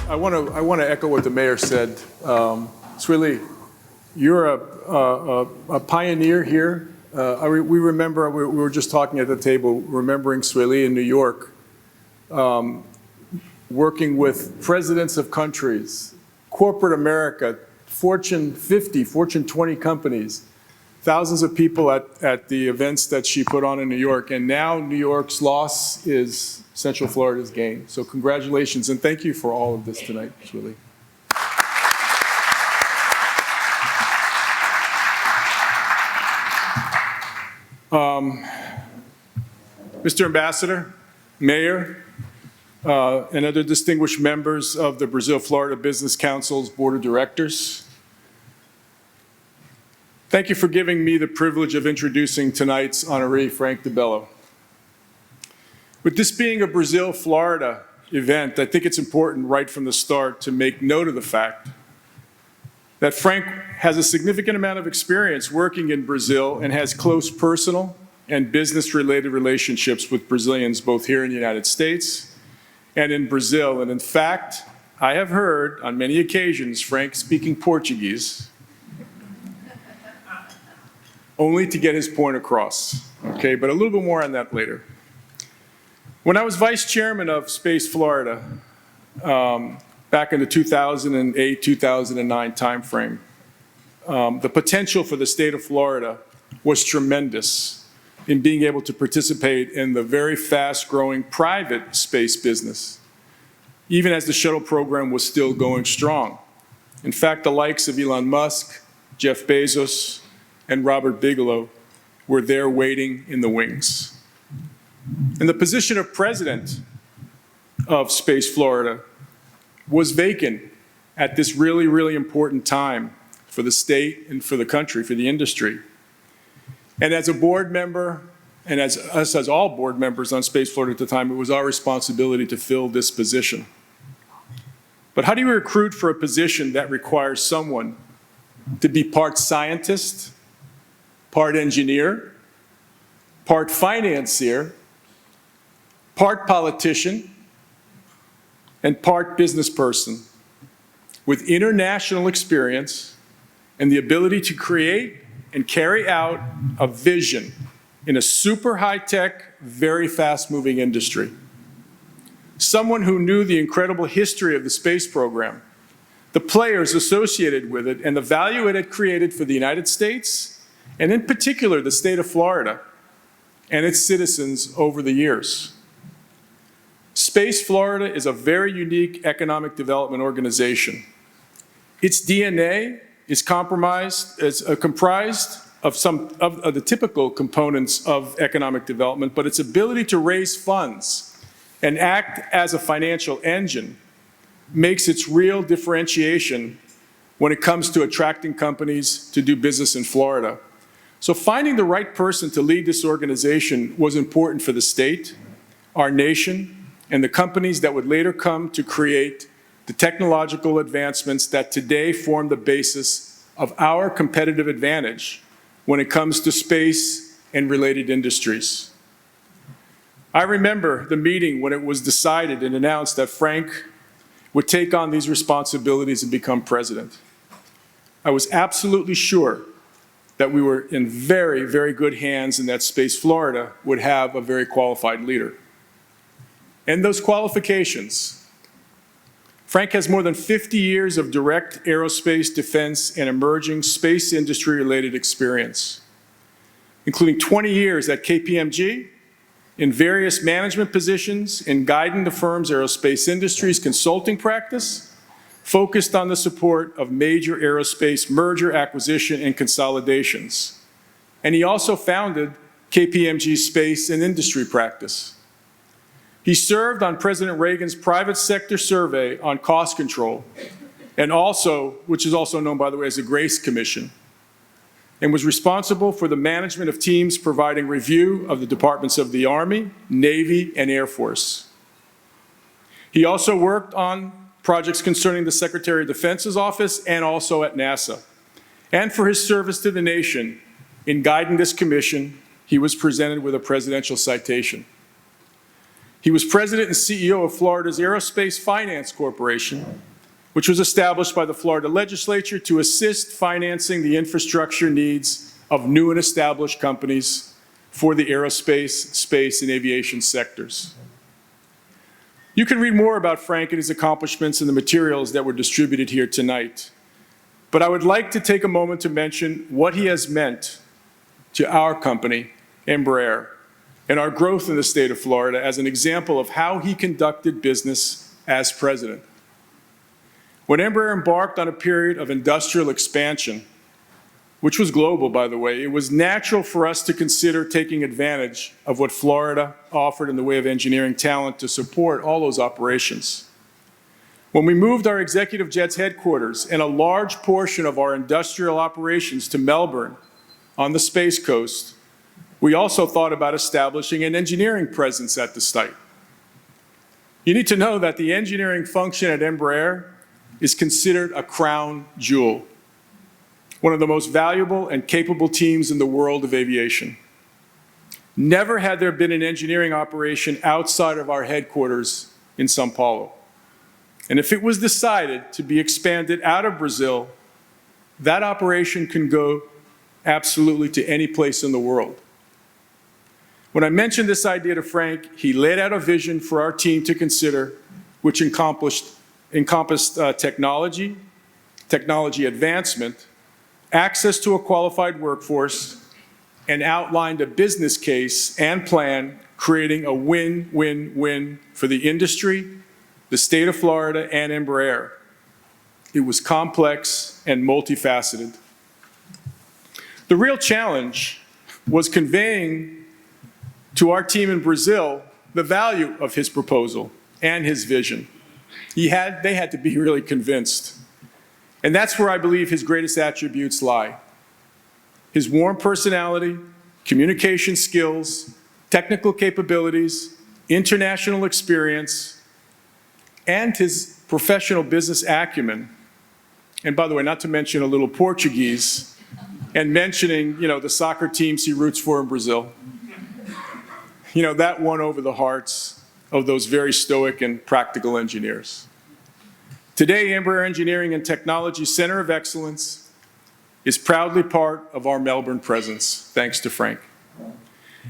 I want to echo what the mayor said. Swilly, you're a pioneer here. We remember, we were just talking at the table, remembering Swilly in New York, working with presidents of countries, corporate America, Fortune 50, Fortune 20 companies, thousands of people at the events that she put on in New York. And now New York's loss is Central Florida's gain. So congratulations, and thank you for all of this tonight, Swilly. Mr. Ambassador, Mayor, and other distinguished members of the Brazil-Florida Business Council's Board of Directors, thank you for giving me the privilege of introducing tonight's honoree, Frank DiBello. With this being a Brazil-Florida event, I think it's important right from the start to make note of the fact that Frank has a significant amount of experience working in Brazil and has close personal and business-related relationships with Brazilians both here in the United States and in Brazil. And in fact, I have heard on many occasions Frank speaking Portuguese only to get his point across, okay? But a little bit more on that later. When I was vice chairman of Space Florida, back in the 2008-2009 timeframe, the potential for the state of Florida was tremendous in being able to participate in the very fast-growing private space business, even as the shuttle program was still going strong. In fact, the likes of Elon Musk, Jeff Bezos, and Robert Bigelow were there waiting in the wings. And the position of president of Space Florida was vacant at this really, really important time for the state and for the country, for the industry. And as a board member, and as us as all board members on Space Florida at the time, it was our responsibility to fill this position. But how do you recruit for a position that requires someone to be part scientist, part engineer, part financier, part politician, and part business person with international experience and the ability to create and carry out a vision in a super high-tech, very fast-moving industry? Someone who knew the incredible history of the space program, the players associated with it, and the value it had created for the United States, and in particular, the state of Florida and its citizens over the years. Space Florida is a very unique economic development organization. Its DNA is comprised of some of the typical components of economic development, but its ability to raise funds and act as a financial engine makes its real differentiation when it comes to attracting companies to do business in Florida. So finding the right person to lead this organization was important for the state, our nation, and the companies that would later come to create the technological advancements that today form the basis of our competitive advantage when it comes to space and related industries. I remember the meeting when it was decided and announced that Frank would take on these responsibilities and become president. I was absolutely sure that we were in very, very good hands and that Space Florida would have a very qualified leader. And those qualifications: Frank has more than 50 years of direct aerospace, defense, and emerging space industry-related experience, including 20 years at KPMG in various management positions in guiding the firm's aerospace industry's consulting practice, focused on the support of major aerospace merger, acquisition, and consolidations. And he also founded KPMG's space and industry practice. He served on President Reagan's private sector survey on cost control, and also, which is also known, by the way, as the Grace Commission, and was responsible for the management of teams providing review of the departments of the Army, Navy, and Air Force. He also worked on projects concerning the Secretary of Defense's office and also at NASA. And for his service to the nation in guiding this commission, he was presented with a presidential citation. He was president and CEO of Florida's Aerospace Finance Corporation, which was established by the Florida legislature to assist financing the infrastructure needs of new and established companies for the aerospace, space, and aviation sectors. You can read more about Frank and his accomplishments in the materials that were distributed here tonight. But I would like to take a moment to mention what he has meant to our company, Embraer, and our growth in the state of Florida as an example of how he conducted business as president. When Embraer embarked on a period of industrial expansion, which was global, by the way, it was natural for us to consider taking advantage of what Florida offered in the way of engineering talent to support all those operations. When we moved our executive jet's headquarters and a large portion of our industrial operations to Melbourne on the Space Coast, we also thought about establishing an engineering presence at the site. You need to know that the engineering function at Embraer is considered a crown jewel, one of the most valuable and capable teams in the world of aviation. Never had there been an engineering operation outside of our headquarters in São Paulo. And if it was decided to be expanded out of Brazil, that operation can go absolutely to any place in the world. When I mentioned this idea to Frank, he laid out a vision for our team to consider, which encompassed technology advancement, access to a qualified workforce, and outlined a business case and plan creating a win-win-win for the industry, the state of Florida, and Embraer. It was complex and multifaceted. The real challenge was conveying to our team in Brazil the value of his proposal and his vision. They had to be really convinced. And that's where I believe his greatest attributes lie. His warm personality, communication skills, technical capabilities, international experience, and his professional business acumen. And by the way, not to mention a little Portuguese, and mentioning, the soccer teams he roots for in Brazil. That won over the hearts of those very stoic and practical engineers. Today, Embraer Engineering and Technology Center of Excellence is proudly part of our Melbourne presence, thanks to Frank.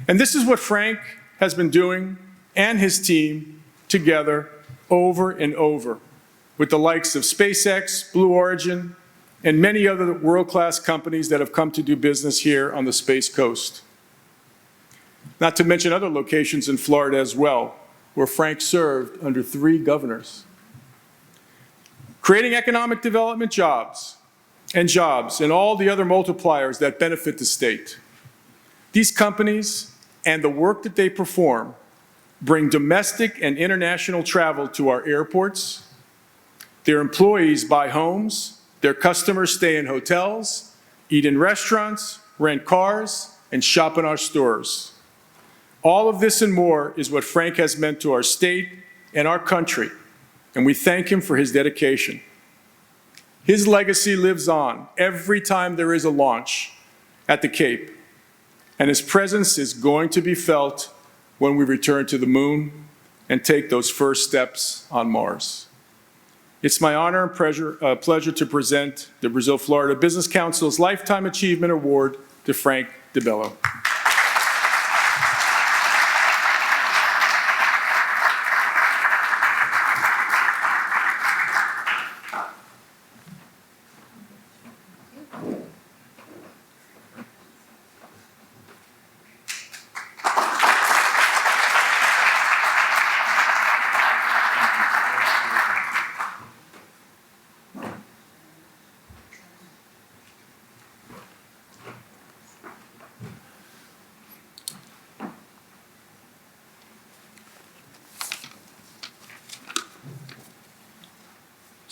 And this is what Frank has been doing and his team together over and over with the likes of SpaceX, Blue Origin, and many other world-class companies that have come to do business here on the Space Coast. Not to mention other locations in Florida as well, where Frank served under 3 governors. Creating economic development jobs and all the other multipliers that benefit the state. These companies and the work that they perform bring domestic and international travel to our airports. Their employees buy homes, their customers stay in hotels, eat in restaurants, rent cars, and shop in our stores. All of this and more is what Frank has meant to our state and our country, and we thank him for his dedication. His legacy lives on every time there is a launch at the Cape, and his presence is going to be felt when we return to the moon and take those first steps on Mars. It's my honor and pleasure to present the Brazil-Florida Business Council's Lifetime Achievement Award to Frank DiBello.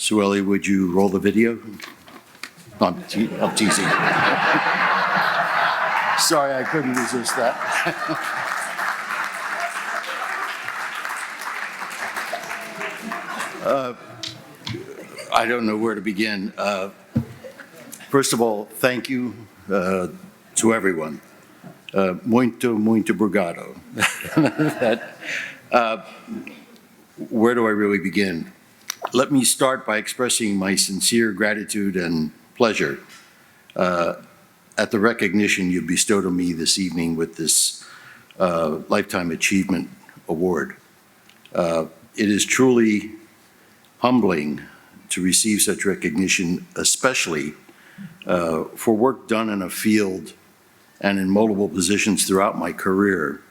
Sueli, would you roll the video? I'm teasing. Sorry, I couldn't resist that. I don't know where to begin. First of all, thank you to everyone. Muito obrigado. Where do I really begin? Let me start by expressing my sincere gratitude and pleasure at the recognition you bestowed on me this evening with this Lifetime Achievement Award. It is truly humbling to receive such recognition, especially for work done in a field and in multiple positions throughout my career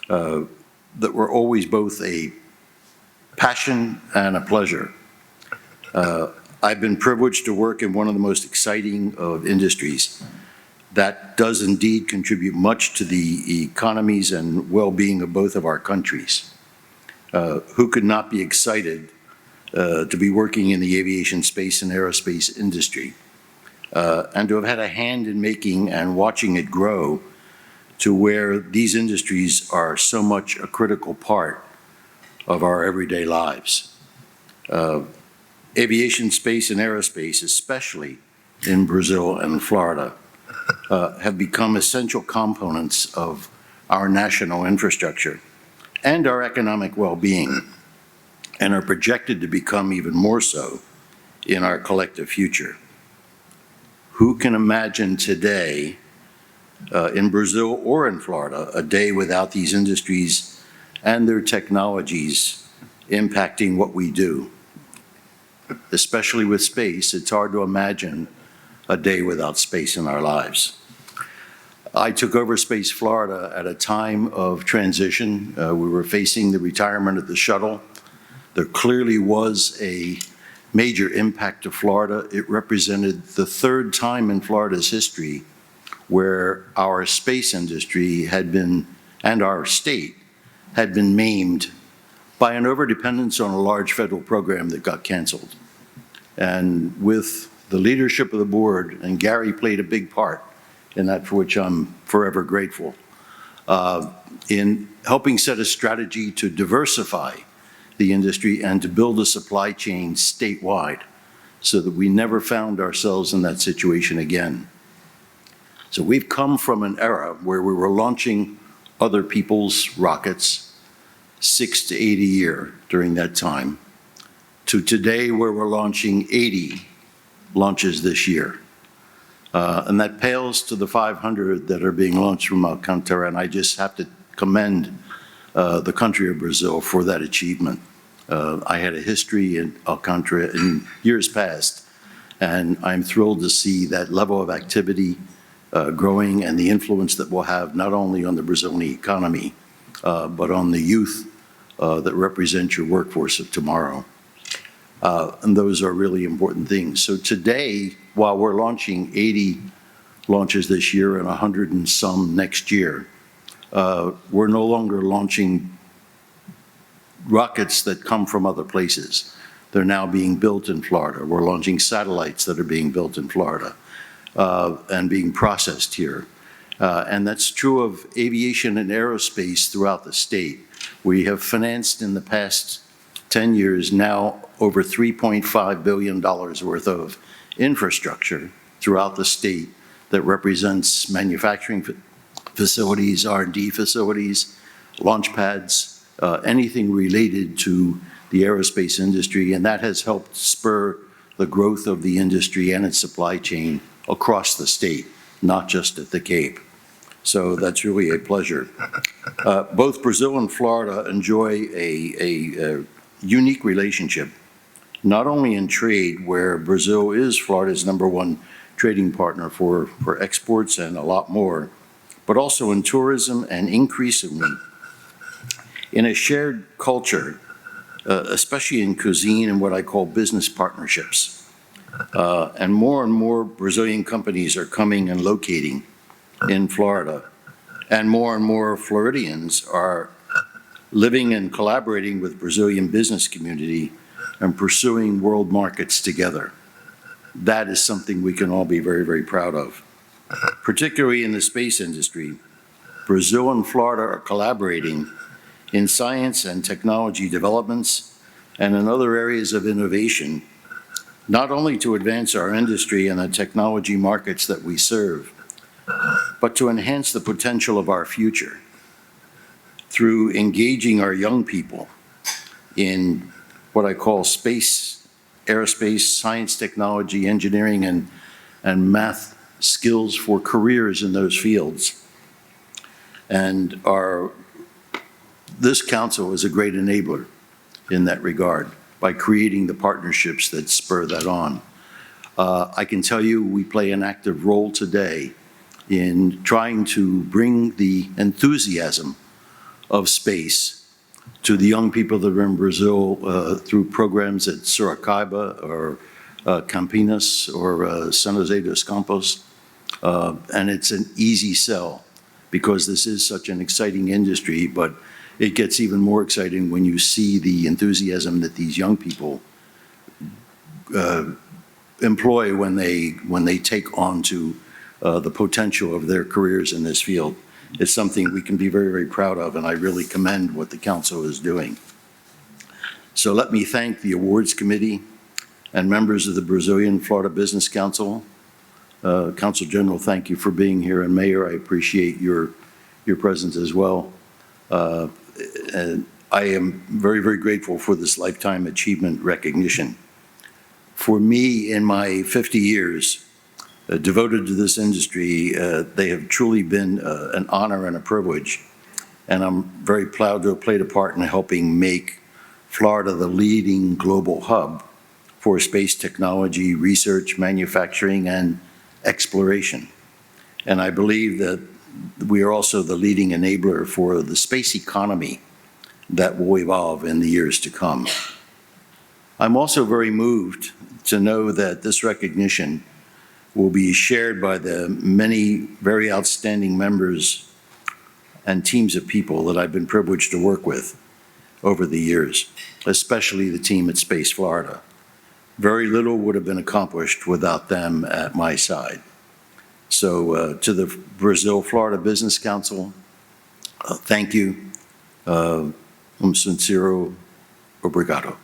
that were always both a passion and a pleasure. I've been privileged to work in one of the most exciting of industries that does indeed contribute much to the economies and well-being of both of our countries. Who could not be excited to be working in the aviation, space, and aerospace industry, and to have had a hand in making and watching it grow to where these industries are so much a critical part of our everyday lives. Aviation, space, and aerospace, especially in Brazil and Florida, have become essential components of our national infrastructure and our economic well-being, and are projected to become even more so in our collective future. Who can imagine today, in Brazil or in Florida, a day without these industries and their technologies impacting what we do? Especially with space, it's hard to imagine a day without space in our lives. I took over Space Florida at a time of transition. We were facing the retirement of the shuttle. There clearly was a major impact to Florida. It represented the third time in Florida's history where our space industry had been, and our state, had been maimed by an overdependence on a large federal program that got canceled. And with the leadership of the board, and Gary played a big part in that, for which I'm forever grateful, in helping set a strategy to diversify the industry and to build a supply chain statewide so that we never found ourselves in that situation again. So we've come from an era where we were launching other people's rockets 6 to 8 a year during that time, to today where we're launching 80 launches this year. And that pales to the 500 that are being launched from Alcantara, and I just have to commend the country of Brazil for that achievement. I had a history in Alcantara in years past, and I'm thrilled to see that level of activity growing and the influence that we'll have not only on the Brazilian economy, but on the youth that represent your workforce of tomorrow. And those are really important things. So today, while we're launching 80 launches this year and 100 and some next year, we're no longer launching rockets that come from other places. They're now being built in Florida. We're launching satellites that are being built in Florida and being processed here. And that's true of aviation and aerospace throughout the state. We have financed in the past 10 years now over $3.5 billion worth of infrastructure throughout the state that represents manufacturing facilities, R&D facilities, launch pads, anything related to the aerospace industry, and that has helped spur the growth of the industry and its supply chain across the state, not just at the Cape. So that's really a pleasure. Both Brazil and Florida enjoy a unique relationship, not only in trade, where Brazil is Florida's #1 trading partner for exports and a lot more, but also in tourism and increasingly in a shared culture, especially in cuisine and what I call business partnerships. And more Brazilian companies are coming and locating in Florida, and more Floridians are living and collaborating with Brazilian business community and pursuing world markets together. That is something we can all be very, very proud of. Particularly in the space industry, Brazil and Florida are collaborating in science and technology developments and in other areas of innovation, not only to advance our industry and the technology markets that we serve, but to enhance the potential of our future. through engaging our young people in what I call space, aerospace, science, technology, engineering, and math skills for careers in those fields. And this council is a great enabler in that regard by creating the partnerships that spur that on. I can tell you we play an active role today in trying to bring the enthusiasm of space to the young people that are in Brazil through programs at Sorocaba or Campinas or San Jose dos Campos. And it's an easy sell because this is such an exciting industry, but it gets even more exciting when you see the enthusiasm that these young people employ when they take on to the potential of their careers in this field. It's something we can be very, very proud of, and I really commend what the council is doing. So let me thank the awards committee and members of the Brazilian Florida Business Council. Council General, thank you for being here, and Mayor, I appreciate your presence as well. And I am very, very grateful for this Lifetime Achievement recognition. For me, in my 50 years devoted to this industry, they have truly been an honor and a privilege, and I'm very proud to have played a part in helping make Florida the leading global hub for space technology, research, manufacturing, and exploration. And I believe that we are also the leading enabler for the space economy that will evolve in the years to come. I'm also very moved to know that this recognition will be shared by the many very outstanding members and teams of people that I've been privileged to work with over the years, especially the team at Space Florida. Very little would have been accomplished without them at my side. So to the Brazil-Florida Business Council, thank you. Sincero obrigado.